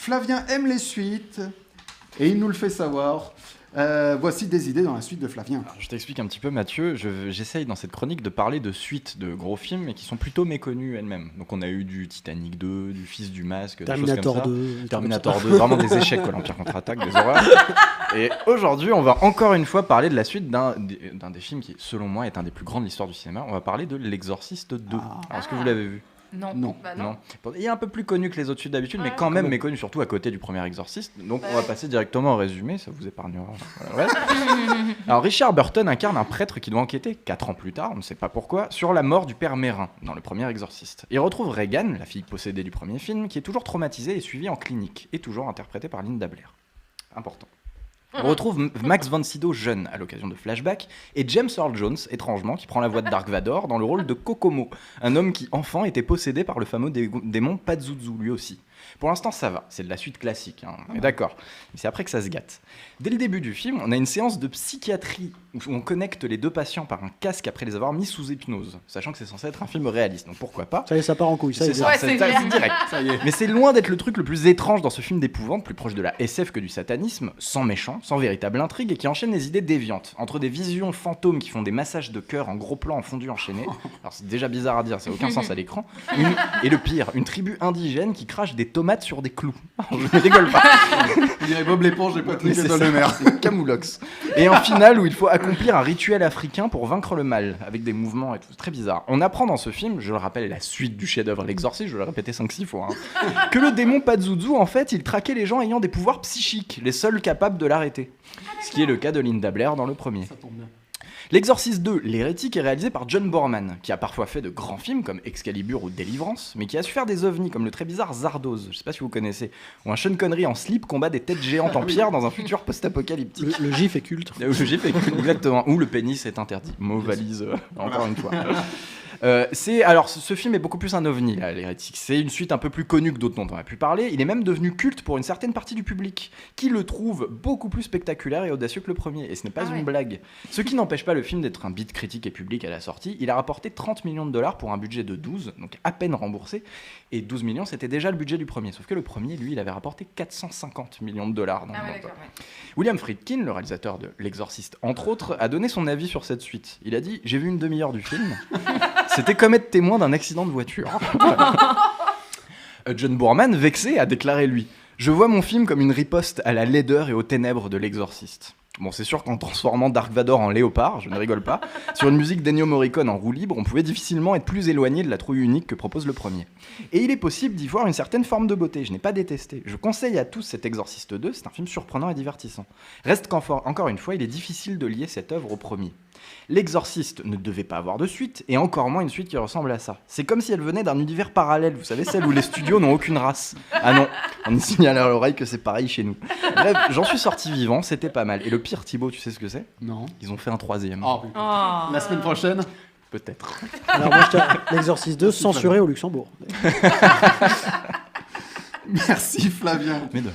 Flavien aime les suites et il nous le fait savoir. Voici des idées dans la suite de Flavien. Alors, je t'explique un petit peu, Mathieu. J'essaye dans cette chronique de parler de suites de gros films, mais qui sont plutôt méconnus elles-mêmes. Donc on a eu du Titanic 2, du Fils du Masque, Terminator des choses comme 2. ça. Terminator 2, vraiment des échecs, quoi, l'Empire contre-attaque, des horreurs. Et aujourd'hui, on va encore une fois parler de la suite d'un des films qui, selon moi, est un des plus grands de l'histoire du cinéma. On va parler de L'Exorciste 2. Alors, est-ce que vous l'avez vu ? Non. Bah non. Il est un peu plus connu que les autres suites d'habitude, mais Ouais. quand même méconnu, surtout à côté du premier Exorciste. Donc Bah on va ouais. passer directement au résumé, ça vous épargnera. Voilà, ouais. Alors Richard Burton incarne un prêtre qui doit enquêter, 4 ans plus tard, on ne sait pas pourquoi, sur la mort du père Mérin dans le premier Exorciste. Il retrouve Regan, la fille possédée du premier film, qui est toujours traumatisée et suivie en clinique, et toujours interprétée par Linda Blair. Important. On retrouve Max von Sydow jeune à l'occasion de flashbacks et James Earl Jones, étrangement, qui prend la voix de Dark Vador dans le rôle de Kokomo, un homme qui, enfant, était possédé par le fameux démon Pazuzu, lui aussi. Pour l'instant, ça va, c'est de la suite classique, hein, on est d'accord. Mais c'est après que ça se gâte. Dès le début du film, on a une séance de psychiatrie où on connecte les deux patients par un casque après les avoir mis sous hypnose, sachant que c'est censé être un film réaliste, donc pourquoi pas. Ça y est, ça part en couille. Ça y est, C'est ça, Ouais, c'est c'est clair. c'est direct. Ça y est. Mais c'est loin d'être le truc le plus étrange dans ce film d'épouvante, plus proche de la SF que du satanisme, sans méchant, sans véritable intrigue et qui enchaîne les idées déviantes, entre des visions fantômes qui font des massages de cœur en gros plan en fondu enchaîné. Alors c'est déjà bizarre à dire, ça n'a aucun sens à l'écran. Et le pire, une tribu indigène qui crache des tomates sur des clous. Je ne rigole pas. On dirait Bob l'éponge et Mais Patrick c'est dans ça, le mer. c'est Camoulox. Et en finale où il faut accomplir un rituel africain pour vaincre le mal, avec des mouvements et tout, c'est très bizarre. On apprend dans ce film, je le rappelle, la suite du chef-d'œuvre L'Exorciste, je vais le répéter 5-6 fois, hein, que le démon Pazuzu, en fait, il traquait les gens ayant des pouvoirs psychiques, les seuls capables de l'arrêter. Ce qui est le cas de Linda Blair dans le premier. Ça tombe bien. L'Exorciste 2, l'hérétique, est réalisé par John Borman, qui a parfois fait de grands films comme Excalibur ou Délivrance, mais qui a su faire des ovnis comme le très bizarre Zardoz, je sais pas si vous connaissez, où un Sean Connery en slip combat des têtes géantes en pierre dans un futur post-apocalyptique. Le gif est culte. Le GIF est exactement, où le pénis est interdit. Mot valise, encore une fois. Alors, ce film est beaucoup plus un ovni, là, l'hérétique. C'est une suite un peu plus connue que d'autres dont on a pu parler. Il est même devenu culte pour une certaine partie du public, qui le trouve beaucoup plus spectaculaire et audacieux que le premier. Et ce n'est pas Ah ouais. une blague. Ce qui n'empêche pas le film d'être un beat critique et public à la sortie. Il a rapporté 30 millions de dollars pour un budget de 12, donc à peine remboursé. Et 12 millions, c'était déjà le budget du premier. Sauf que le premier, lui, il avait rapporté 450 millions de dollars dans Ah le ouais, monde. d'accord, ouais. William Friedkin, le réalisateur de L'Exorciste, entre autres, a donné son avis sur cette suite. Il a dit « J'ai vu une demi-heure du film. C'était comme être témoin d'un accident de voiture. » John Boorman, vexé, a déclaré lui « Je vois mon film comme une riposte à la laideur et aux ténèbres de L'Exorciste. » Bon, c'est sûr qu'en transformant Dark Vador en léopard, je ne rigole pas, sur une musique d'Ennio Morricone en roue libre, on pouvait difficilement être plus éloigné de la trouille unique que propose le premier. Et il est possible d'y voir une certaine forme de beauté, je n'ai pas détesté. Je conseille à tous cet Exorciste 2, c'est un film surprenant et divertissant. Reste qu'encore une fois, il est difficile de lier cette œuvre au premier. L'Exorciste ne devait pas avoir de suite, et encore moins une suite qui ressemble à ça. C'est comme si elle venait d'un univers parallèle, vous savez, celle où les studios n'ont aucune race. Ah non, on me signale à l'oreille que c'est pareil chez nous. Bref, j'en suis sorti vivant, c'était pas mal. Et le pire, Thibaut, tu sais ce que c'est ? Non. Ils ont fait un troisième. Oh, putain. Oh. La semaine prochaine. Peut-être. Alors moi, l'Exorciste 2 censuré au Luxembourg. Merci Flavien. Mais de